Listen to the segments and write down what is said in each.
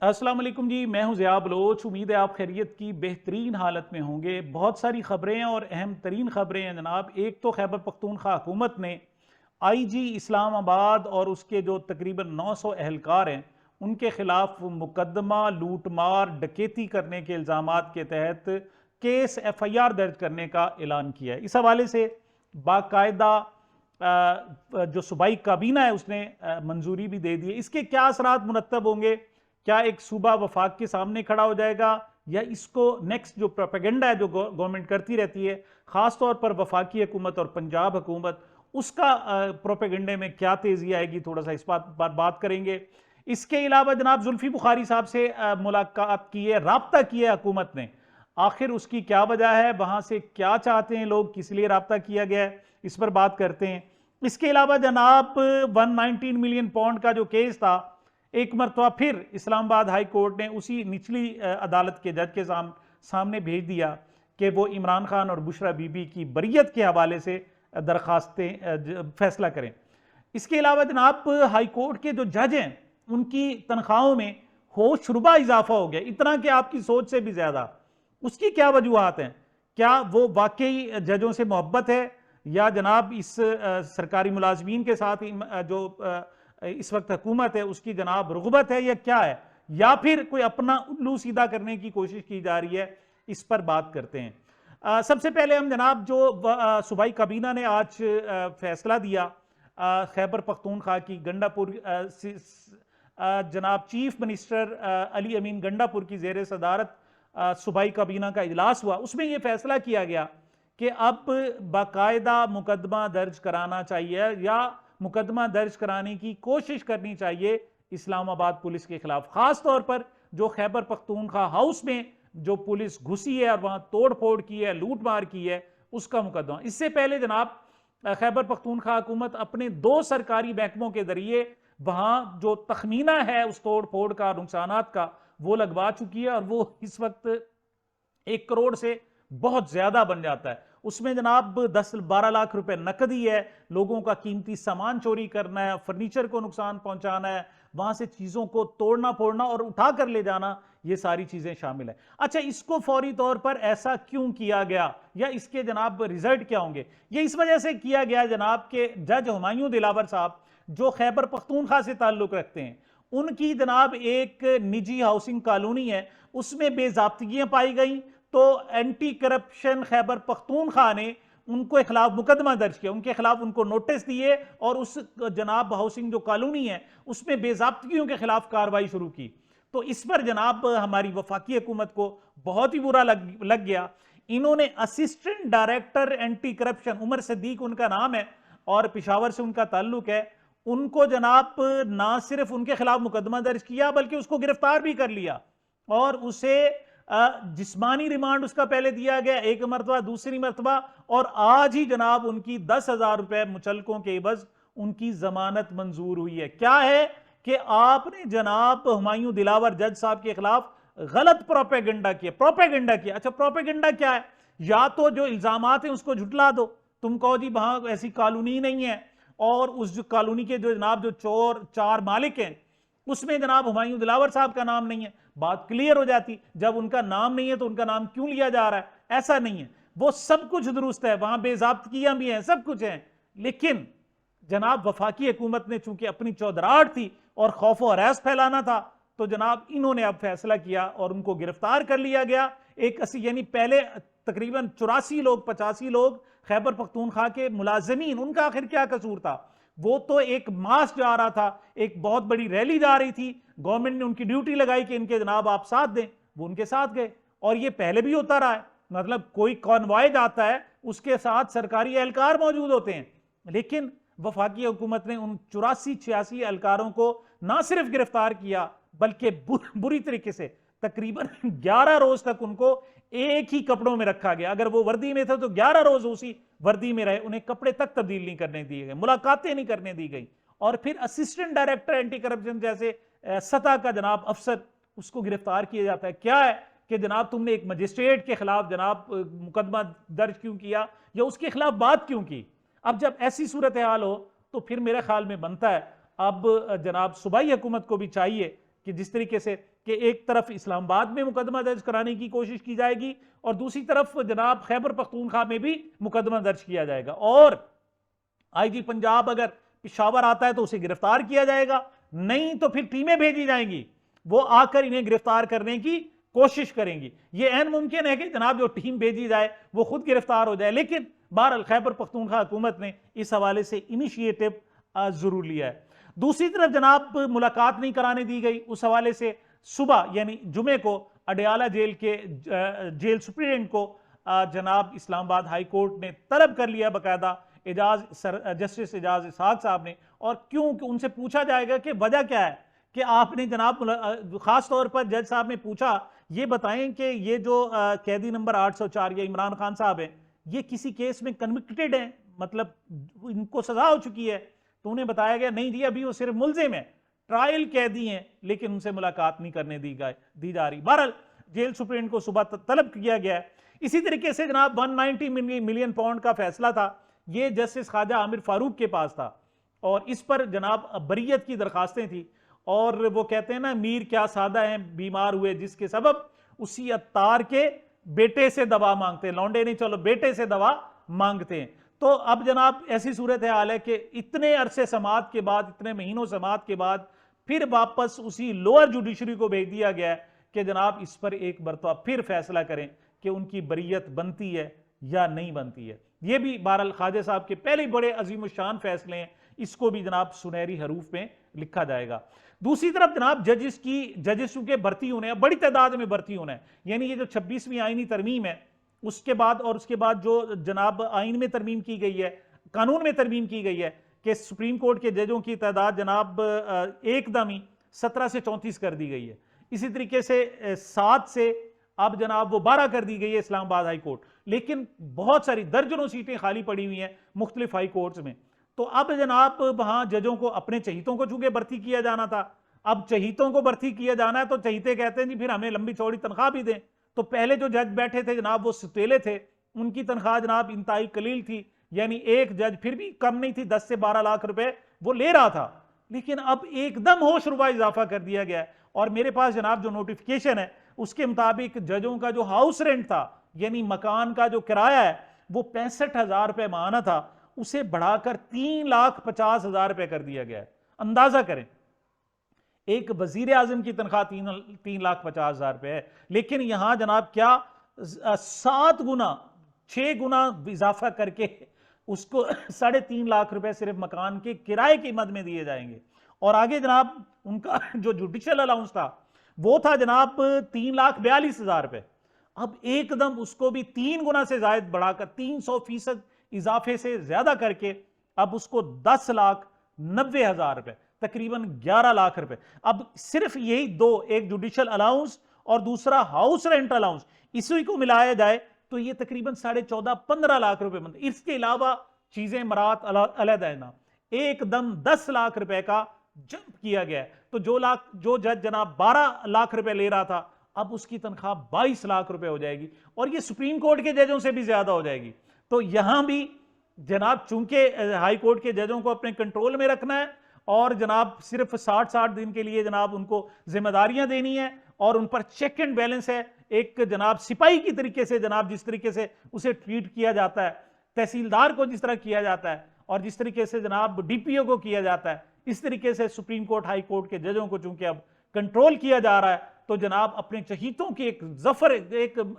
अस्सलाम वालेकुम जी, मैं हूं ज़िया बलोच। उम्मीद है आप खैरियत की बेहतरीन हालत में होंगे। बहुत सारी ख़बरें हैं और अहम तरीन ख़बरें हैं जनाब। एक तो खैबर पख्तूनख्वा हुकूमत ने आईजी इस्लामाबाद और उसके जो तकरीबन 900 एहलकार हैं उनके खिलाफ मुकदमा लूट मार डकैती करने के इल्ज़ामात के तहत केस FIR दर्ज करने का ऐलान किया है। इस हवाले से बाकायदा जो सूबाई काबीना है उसने मंजूरी भी दे दी है। इसके क्या असरात मुरतब होंगे? क्या एक सूबा वफाक के सामने खड़ा हो जाएगा या इसको नेक्स्ट जो प्रोपेगेंडा है जो गवर्नमेंट करती रहती है, खास तौर पर वफाकी हुकूमत और पंजाब हुकूमत, उसका प्रोपेगेंडे में क्या तेजी आएगी, थोड़ा सा इस बात करेंगे। इसके अलावा जनाब जुल्फी बुखारी साहब से मुलाकात की है, राब्ता किया है हुकूमत ने, आखिर उसकी क्या वजह है, वहां से क्या चाहते हैं लोग, किस लिए राब्ता किया गया है, इस पर बात करते हैं। इसके अलावा जनाब 119 मिलियन पाउंड का जो केस था, एक मरतबा फिर इस्लामाबाद हाई कोर्ट ने उसी निचली अदालत के जज के सामने भेज दिया कि वो इमरान खान और बुशरा बीबी की बरियत के हवाले से दरखास्तें फैसला करें। इसके अलावा जनाब हाई कोर्ट के जो जज हैं उनकी तनख्वाहों में होशरुबा इजाफा हो गया, इतना कि आपकी सोच से भी ज्यादा। उसकी क्या वजूहत हैं? क्या वो वाकई जजों से मोहब्बत है या जनाब इस सरकारी मुलाजमीन के साथ जो इस वक्त हुकूमत है उसकी जनाब रुग़बत है या क्या है, या फिर कोई अपना उल्लू सीधा करने की कोशिश की जा रही है? इस पर बात करते हैं। सबसे पहले हम जनाब जो सूबाई काबीना ने आज फैसला दिया खैबर पख्तूनख्वा की गंडापुर जनाब चीफ मिनिस्टर अली अमीन गंडापुर की जेर सदारत सूबाई काबीना का इजलास हुआ, उसमें यह फैसला किया गया कि अब बाकायदा मुकदमा दर्ज कराना चाहिए या मुकदमा दर्ज कराने की कोशिश करनी चाहिए इस्लामाबाद पुलिस के खिलाफ, खास तौर पर जो खैबर पख्तूनख्वा हाउस में जो पुलिस घुसी है और वहां तोड़ फोड़ की है, लूट मार की है, उसका मुकदमा। इससे पहले जनाब खैबर पख्तूनख्वा हुकूमत अपने 2 सरकारी महकमों के जरिए वहां जो तखमीना है उस तोड़ फोड़ का, नुकसानात का, वो लगवा चुकी है और वो इस वक्त 1 करोड़ से बहुत ज्यादा बन जाता है। उसमें जनाब 10-12 लाख रुपए नकदी है, लोगों का कीमती सामान चोरी करना है, फर्नीचर को नुकसान पहुंचाना है, वहां से चीजों को तोड़ना फोड़ना और उठा कर ले जाना, ये सारी चीजें शामिल है। अच्छा, इसको फौरी तौर पर ऐसा क्यों किया गया या इसके जनाब रिजल्ट क्या होंगे? ये इस वजह से किया गया जनाब के जज हुमायूं दिलावर साहब जो खैबर पख्तूनख्वा से ताल्लुक रखते हैं, उनकी जनाब एक निजी हाउसिंग कॉलोनी है, उसमें बेजाब्तगियां पाई गई, तो एंटी करप्शन खैबर पख्तूनख्वा ने उनके खिलाफ मुकदमा दर्ज किया, उनके खिलाफ उनको नोटिस दिए और उस जनाब हाउसिंग जो कॉलोनी है उसमें बेजाब्तगियों के खिलाफ कार्रवाई शुरू की। तो इस पर जनाब हमारी वफाकी हुकूमत को बहुत ही बुरा लग गया। इन्होंने assistant director anti corruption, Umar Siddiq उनका नाम है और पिशावर से उनका ताल्लुक है, उनको जनाब ना सिर्फ उनके खिलाफ मुकदमा दर्ज किया बल्कि उसको गिरफ्तार भी कर लिया और उसे जिस्मानी रिमांड उसका पहले दिया गया 1 मरतबा, दूसरी मरतबा, और आज ही जनाब उनकी 10,000 रुपए मुचलकों के एवज उनकी जमानत मंजूर हुई है। क्या है कि आपने जनाब हुमायूं दिलावर जज साहब के खिलाफ गलत प्रोपेगेंडा किया। अच्छा, प्रोपेगेंडा क्या है? या तो जो इल्जामात हैं उसको झुटला दो, तुम कहो जी वहां ऐसी कॉलोनी नहीं है और उस जो कॉलोनी के जो जनाब जो चोर 4 मालिक हैं उसमें जनाब हुमायूं दिलावर साहब का नाम नहीं है, बात क्लियर हो जाती। जब उनका नाम नहीं है तो उनका नाम क्यों लिया जा रहा है? ऐसा नहीं है, वो सब कुछ दुरुस्त है, वहां बेजाब्तगियां भी हैं, सब कुछ है, लेकिन जनाब वफाकी हुकूमत ने चूंकि अपनी चौधराहट थी और खौफ और हरास फैलाना था, तो जनाब इन्होंने अब फैसला किया और उनको गिरफ्तार कर लिया गया। यानी पहले तकरीबन 84 लोग 85 लोग खैबर पख्तूनख्वा के मुलाजमीन, उनका आखिर क्या कसूर था? वो तो एक मास जा रहा था, एक बहुत बड़ी रैली जा रही थी, गवर्नमेंट ने उनकी ड्यूटी लगाई कि इनके जनाब आप साथ दें, वो उनके साथ गए। और ये पहले भी होता रहा है, मतलब कोई कॉन्वॉय जाता है उसके साथ सरकारी एहलकार मौजूद होते हैं, लेकिन वफाकी हुकूमत ने उन 84-86 एहलकारों को ना सिर्फ गिरफ्तार किया बल्कि बुरी तरीके से तकरीबन 11 रोज तक उनको एक ही कपड़ों में रखा गया। अगर वो वर्दी में थे तो 11 रोज उसी वर्दी में रहे, उन्हें कपड़े तक तब्दील नहीं करने दिए गए, मुलाकातें नहीं करने दी गई। और फिर असिस्टेंट डायरेक्टर एंटी करप्शन जैसे सतह का जनाब अफसर, उसको गिरफ्तार किया जाता है। क्या है कि जनाब तुमने एक मजिस्ट्रेट के खिलाफ जनाब मुकदमा दर्ज क्यों किया या उसके खिलाफ बात क्यों की? अब जब ऐसी सूरत हाल हो तो फिर मेरे ख्याल में बनता है अब जनाब सूबाई हुकूमत को भी चाहिए कि जिस तरीके से कि एक तरफ इस्लामाबाद में मुकदमा दर्ज कराने की कोशिश की जाएगी और दूसरी तरफ जनाब खैबर पख्तूनख्वा में भी मुकदमा दर्ज किया जाएगा, और आईजी पंजाब अगर पिशावर आता है तो उसे गिरफ्तार किया जाएगा, नहीं तो फिर टीमें भेजी जाएंगी, वो आकर इन्हें गिरफ्तार करने की कोशिश करेंगी। ये ऐन मुमकिन है कि जनाब जो टीम भेजी जाए वो खुद गिरफ्तार हो जाए, लेकिन बहरहाल खैबर पख्तूनख्वा हुकूमत ने इस हवाले से इनिशिएटिव जरूर लिया है। दूसरी तरफ जनाब मुलाकात नहीं कराने दी गई, उस हवाले से सुबह यानी जुमे को अडयाला जेल के जेल सुप्रीडेंट को जनाब इस्लामाबाद हाई कोर्ट ने तलब कर लिया बाकायदा जस्टिस एजाज इसहाक साहब ने, और क्यों उनसे पूछा जाएगा कि वजह क्या है कि आपने जनाब खास तौर पर जज साहब ने पूछा ये बताएं कि ये जो कैदी नंबर 804 या इमरान खान साहब हैं ये किसी केस में कन्विक्टेड हैं, मतलब इनको सजा हो चुकी है, तो उन्हें बताया गया नहीं जी अभी वो सिर्फ मुलजिम है, ट्रायल कैदी हैं, लेकिन उनसे मुलाकात नहीं करने दी जा रही। बहरहाल जेल सुप्रीम को सुबह तलब किया गया है। इसी तरीके से जनाब 190 मिलियन पाउंड का फैसला था, ये जस्टिस ख्वाजा आमिर फारूक के पास था, और इस पर जनाब बरीयत की दरखास्तें थी, और वो कहते हैं ना मीर क्या सादा है बीमार हुए जिसके सबब उसी अत्तार के बेटे से दवा मांगते हैं, लौंडे नहीं चलो बेटे से दवा मांगते हैं। तो अब जनाब ऐसी सूरत हाल है कि इतने अरसे समाअत के बाद, इतने महीनों समाअत के बाद फिर वापस उसी लोअर जुडिशरी को भेज दिया गया है कि जनाब इस पर एक मरतबा फिर फैसला करें कि उनकी बरीयत बनती है या नहीं बनती है। ये भी बहरहाल ख्वाजा साहब के पहले बड़े अजीम शान फैसले हैं, इसको भी जनाब सुनहरी हरूफ में लिखा जाएगा। दूसरी तरफ जनाब जजेस के भर्ती होने हैं, बड़ी तादाद में भर्ती होना है, यानी ये जो 26वीं आईनी तरमीम है उसके बाद, और उसके बाद जो जनाब आइन में तरमीम की गई है, कानून में तरमीम की गई है कि सुप्रीम कोर्ट के जजों की तादाद जनाब एकदम ही 17 से 34 कर दी गई है। इसी तरीके से 7 से अब जनाब वो 12 कर दी गई है इस्लामाबाद हाई कोर्ट, लेकिन बहुत सारी दर्जनों सीटें खाली पड़ी हुई हैं मुख्तलिफ हाई कोर्ट्स में। तो अब जनाब वहां जजों को अपने चहीतों को चूंकि भर्ती किया जाना था, अब चहीतों को भर्ती किया जाना है तो चहीते कहते हैं जी फिर हमें लंबी चौड़ी तनख्वाह भी दें। तो पहले जो जज बैठे थे जनाब वो सुतेले थे, उनकी तनख्वाह जनाब इंतहाई कलील थी, यानी एक जज फिर भी कम नहीं थी, 10 से 12 लाख रुपए वो ले रहा था। लेकिन अब एकदम होश रुबा इजाफा कर दिया गया है, और मेरे पास जनाब जो नोटिफिकेशन है उसके मुताबिक जजों का जो हाउस रेंट था यानी मकान का जो किराया है वो 65,000 रुपए माहाना था, उसे बढ़ाकर 3,50,000 रुपए कर दिया गया है। अंदाजा करें एक वजीर आजम की तनख्वाह 3,50,000 रुपए है, लेकिन यहां जनाब क्या 7 गुना 6 गुना इजाफा करके उसको 3.5 लाख रुपए सिर्फ मकान के किराए की मद में दिए जाएंगे। और आगे जनाब उनका जो जुडिशियल अलाउंस था वो था जनाब 3,42,000 रुपए, अब एकदम उसको भी 3 गुना से ज्यादा बढ़ाकर 300% इजाफे से ज्यादा करके अब उसको 10,90,000 रुपए, तकरीबन 11 लाख रुपए। अब सिर्फ यही दो, एक जुडिशियल अलाउंस और दूसरा हाउस रेंट अलाउंस, इसी को मिलाया जाए तो ये तकरीबन 14.5-15 लाख रुपए बनते। इसके अलावा चीजें मरात अलग है ना, एकदम 10 लाख रुपए का जंप किया गया है। तो जो जज जनाब 12 लाख रुपए ले रहा था अब उसकी तनख्वाह 22 लाख रुपए हो जाएगी, और ये सुप्रीम कोर्ट के जजों से भी ज्यादा हो जाएगी। तो यहां भी जनाब चूंकि हाई कोर्ट के जजों को अपने कंट्रोल में रखना है और जनाब सिर्फ 60-60 दिन के लिए जनाब उनको जिम्मेदारियां देनी है और उन पर चेक एंड बैलेंस है, एक जनाब सिपाही की तरीके से जनाब जिस तरीके से उसे ट्रीट किया जाता है, तहसीलदार को जिस तरह किया जाता है और जिस तरीके से जनाब डीपीओ को किया जाता है, इस तरीके से सुप्रीम कोर्ट हाई कोर्ट के जजों को चूंकि अब कंट्रोल किया जा रहा है, तो जनाब अपने चहीतों की एक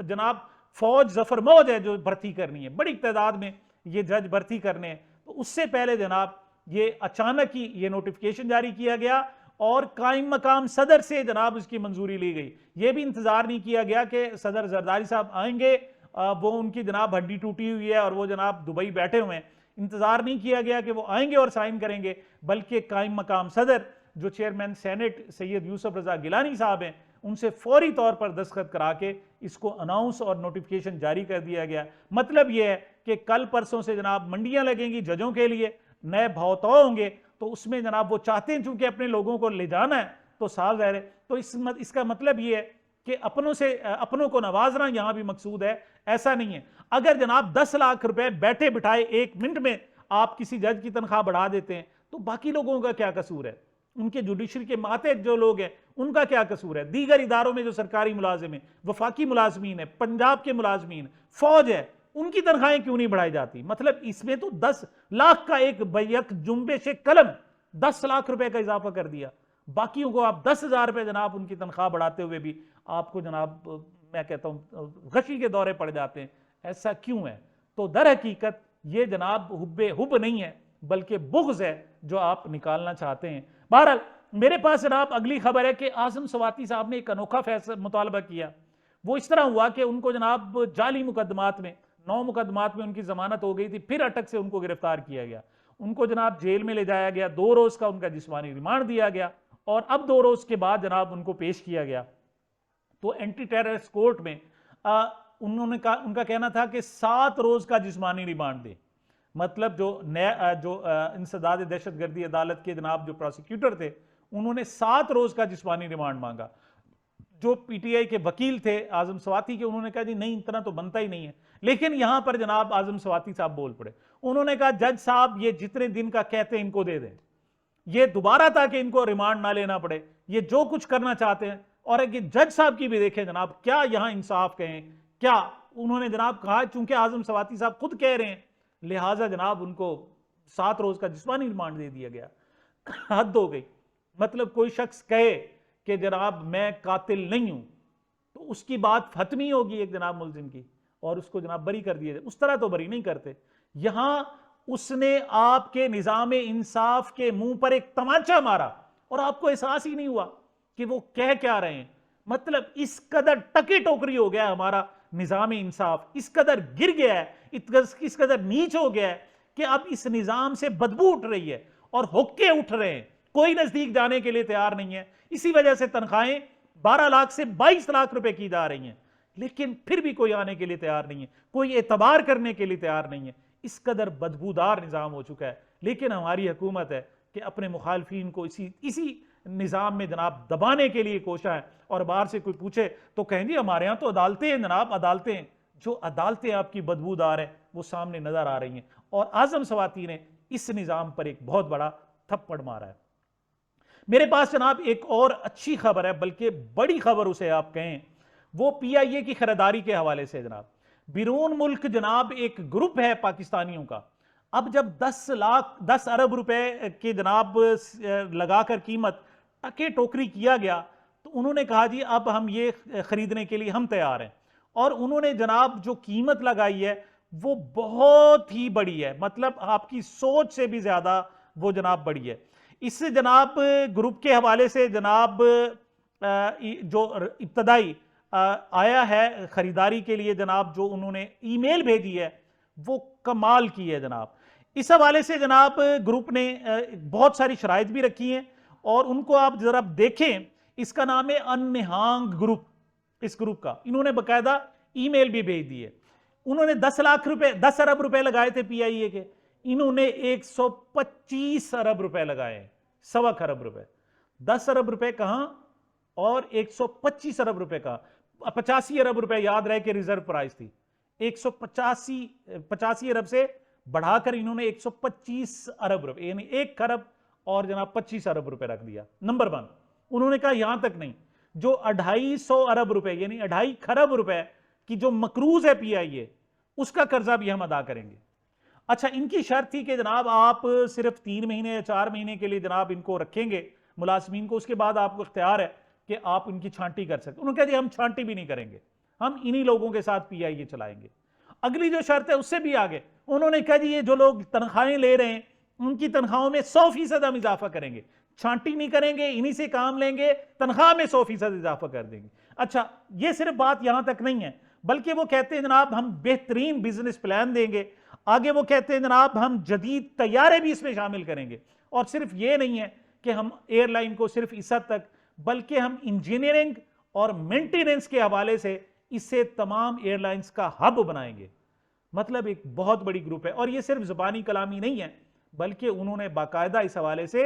जनाब फौज जफर मौज है जो भर्ती करनी है, बड़ी तादाद में ये जज भर्ती करने हैं। तो उससे पहले जनाब ये अचानक ही ये नोटिफिकेशन जारी किया गया और कायम मकाम सदर से जनाब इसकी मंजूरी ली गई। ये भी इंतजार नहीं किया गया कि सदर जरदारी साहब आएंगे, वो उनकी जनाब हड्डी टूटी हुई है और वो जनाब दुबई बैठे हुए हैं, इंतजार नहीं किया गया कि वो आएंगे और साइन करेंगे, बल्कि कायम मकाम सदर जो चेयरमैन सेनेट सैयद यूसुफ रजा गिलानी साहब हैं उनसे फौरी तौर पर दस्तखत करा के इसको अनाउंस और नोटिफिकेशन जारी कर दिया गया। मतलब यह है कि कल परसों से जनाब मंडियां लगेंगी जजों के लिए, नए भाव होंगे, तो उसमें जनाब वो चाहते हैं चूंकि अपने लोगों को ले जाना है, तो साफ ज़ाहिर है। तो इसका मतलब ये है कि अपनों को नवाजना यहां भी मकसूद है, ऐसा नहीं है। अगर जनाब 10 लाख रुपए बैठे बिठाए 1 मिनट में आप किसी जज की तनख्वाह बढ़ा देते हैं तो बाकी लोगों का क्या कसूर है? उनके जुडिशरी के माते जो लोग हैं उनका क्या कसूर है? दीगर इदारों में जो सरकारी मुलाजिम है, वफाकी मुलाजमीन है, पंजाब के मुलाजमीन, फौज है, उनकी तनख्वाहें क्यों नहीं बढ़ाई जाती? मतलब इसमें तो 10 लाख का एक बैक जुम्बेश कलम 10 लाख रुपए का इजाफा कर दिया। बाकियों को आप 10,000 रुपए जनाब उनकी तनख्वाह बढ़ाते हुए भी आपको जनाब मैं कहता हूं गशी के दौरे पड़ जाते हैं। ऐसा क्यों है? तो दर हकीकत ये जनाब हुब्बे हुब नहीं है, बल्कि बुग़्ज़ है जो आप निकालना चाहते हैं। बहरहाल मेरे पास जनाब अगली खबर है कि आज़म स्वाति साहब ने एक अनोखा फैसला मुतालबा किया। वो इस तरह हुआ कि उनको जनाब जाली मुकदमात में 9 मुकदमात में उनकी जमानत हो गई थी, फिर अटक से उनको गिरफ्तार किया गया, उनको जनाब जेल में ले जाया गया, 2 रोज का उनका जिस्मानी रिमांड दिया गया और अब 2 रोज के बाद जनाब उनको पेश किया गया। तो एंटी टेररिस्ट कोर्ट में उन्होंने कहा, उनका कहना था कि 7 रोज का जिस्मानी रिमांड दे। मतलब जो इंसदाद दहशतगर्दी अदालत के जनाब जो प्रोसिक्यूटर थे उन्होंने 7 रोज का जिस्मानी रिमांड मांगा। जो पीटीआई के वकील थे आजम स्वाति के, उन्होंने कहा जी नहीं, इतना तो बनता ही नहीं है। लेकिन यहां पर जनाब आजम स्वाति साहब बोल पड़े, उन्होंने कहा जज साहब ये जितने दिन का कहते हैं इनको दे दें, ये दोबारा ताकि इनको रिमांड ना लेना पड़े, ये जो कुछ करना चाहते हैं। और एक जज साहब की भी देखें जनाब, क्या यहां इंसाफ कहें, क्या उन्होंने जनाब कहा चूंकि आजम स्वाति साहब खुद कह रहे हैं लिहाजा जनाब उनको 7 रोज का जिस्मानी रिमांड दे दिया गया। हद हो गई। मतलब कोई शख्स कहे कि जनाब मैं कातिल नहीं हूं तो उसकी बात खत्म ही होगी एक जनाब मुलजिम की, और उसको जनाब बरी कर दिया जाए। उस तरह तो बरी नहीं करते। यहां उसने आपके निजाम इंसाफ के मुंह पर एक तमाचा मारा और आपको एहसास ही नहीं हुआ कि वो कह क्या रहे हैं। मतलब इस कदर टके टोकरी हो गया हमारा निजाम इंसाफ, इस कदर गिर गया है, इस कदर नीच हो गया है कि अब इस निजाम से बदबू उठ रही है और हुक्के उठ रहे हैं, कोई नजदीक जाने के लिए तैयार नहीं है। इसी वजह से तनख्वाहें 12 लाख से 22 लाख रुपए की जा रही हैं, लेकिन फिर भी कोई आने के लिए तैयार नहीं है, कोई एतबार करने के लिए तैयार नहीं है। इस कदर बदबूदार निजाम हो चुका है। लेकिन हमारी हुकूमत है कि अपने मुखालफीन को इसी निजाम में जनाब दबाने के लिए कोशा है। और बाहर से कोई पूछे तो कहें जी हमारे यहां तो अदालतें हैं जनाब, अदालतें हैं। जो अदालतें आपकी बदबूदार है वो सामने नजर आ रही हैं। और आजम स्वाति ने इस निजाम पर एक बहुत बड़ा थप्पड़ मारा है। मेरे पास जनाब एक और अच्छी खबर है, बल्कि बड़ी खबर उसे आप कहें, वो पीआईए की खरीदारी के हवाले से जनाब। बिरून मुल्क जनाब एक ग्रुप है पाकिस्तानियों का। अब जब 10 अरब रुपए के जनाब लगाकर कीमत टके टोकरी किया गया तो उन्होंने कहा जी अब हम ये खरीदने के लिए हम तैयार हैं। और उन्होंने जनाब जो कीमत लगाई है वो बहुत ही बड़ी है, मतलब आपकी सोच से भी ज्यादा वो जनाब बड़ी है। इससे जनाब ग्रुप के हवाले से जनाब जो इब्तदाई आया है खरीदारी के लिए जनाब, जो उन्होंने ईमेल भेजी है वो कमाल की है जनाब। इस हवाले से जनाब ग्रुप ने बहुत सारी शराइत भी रखी हैं और उनको आप जरा देखें। इसका नाम है अनहांग ग्रुप। इस ग्रुप का इन्होंने बकायदा ईमेल भी भेज दी है। उन्होंने 10 अरब रुपए लगाए थे पीआईए के, इन्होंने 125 अरब रुपए लगाए, 1.25 खरब रुपए। 10 अरब रुपए कहां और 125 अरब रुपए कहां? 85 अरब रुपए याद रहे कि रिजर्व प्राइस थी। 185 अरब से बढ़ाकर इन्होंने 125 अरब रुपए यानी 1 खरब और जनाब 25 अरब रुपए रख दिया। नंबर 1। उन्होंने कहा यहां तक नहीं, जो 250 अरब रुपए यानी 2.5 खरब रुपए की जो मकरूज है पीआईए, उसका कर्जा भी हम अदा करेंगे। अच्छा, इनकी शर्त थी कि जनाब आप सिर्फ 3 महीने या 4 महीने के लिए जनाब इनको रखेंगे मुलाजमीन को, उसके बाद आपको इख्तियार है कि आप इनकी छांटी कर सकते। उन्होंने कहा जी हम छांटी भी नहीं करेंगे, हम इन्हीं लोगों के साथ पीआईए चलाएंगे। अगली जो शर्त है उससे भी आगे, उन्होंने कहा जी ये जो लोग तनख्वाहें ले रहे हैं उनकी तनख्वाहों में 100% हम इजाफा करेंगे, छांटी नहीं करेंगे, इन्हीं से काम लेंगे, तनख्वाह में 100% इजाफा कर देंगे। अच्छा, ये सिर्फ बात यहां तक नहीं है, बल्कि वो कहते हैं जनाब हम बेहतरीन बिजनेस प्लान देंगे। आगे वो कहते हैं जनाब हम जदीद तैयारे भी इसमें शामिल करेंगे। और सिर्फ ये नहीं है कि हम एयरलाइन को सिर्फ इस हद तक, बल्कि हम इंजीनियरिंग और मेंटेनेंस के हवाले से इसे तमाम एयरलाइंस का हब बनाएंगे। मतलब एक बहुत बड़ी ग्रुप है। और ये सिर्फ जुबानी कलामी नहीं है, बल्कि उन्होंने बाकायदा इस हवाले से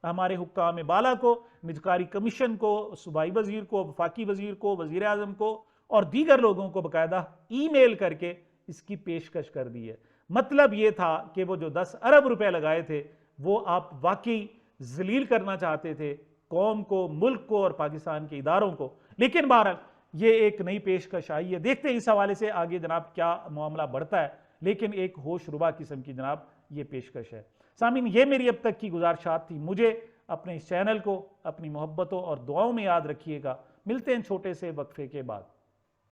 हमारे हुक्काम बाला को, निजकारी कमीशन को, सूबाई वजीर को, वफाकी वजीर को, वजीर आजम को और दीगर लोगों को बाकायदा ईमेल करके इसकी पेशकश कर दी है। मतलब ये था कि वो जो 10 अरब रुपए लगाए थे वो आप वाकई जलील करना चाहते थे कौम को, मुल्क को और पाकिस्तान के इदारों को। लेकिन बहरहाल ये एक नई पेशकश आई है, देखते हैं इस हवाले से आगे जनाब क्या मामला बढ़ता है, लेकिन एक होशरुबा किस्म की जनाब ये पेशकश है। सामीन, ये मेरी अब तक की गुजारिशात थी। मुझे अपने इस चैनल को अपनी मोहब्बतों और दुआओं में याद रखिएगा। मिलते हैं छोटे से वक्फे के बाद।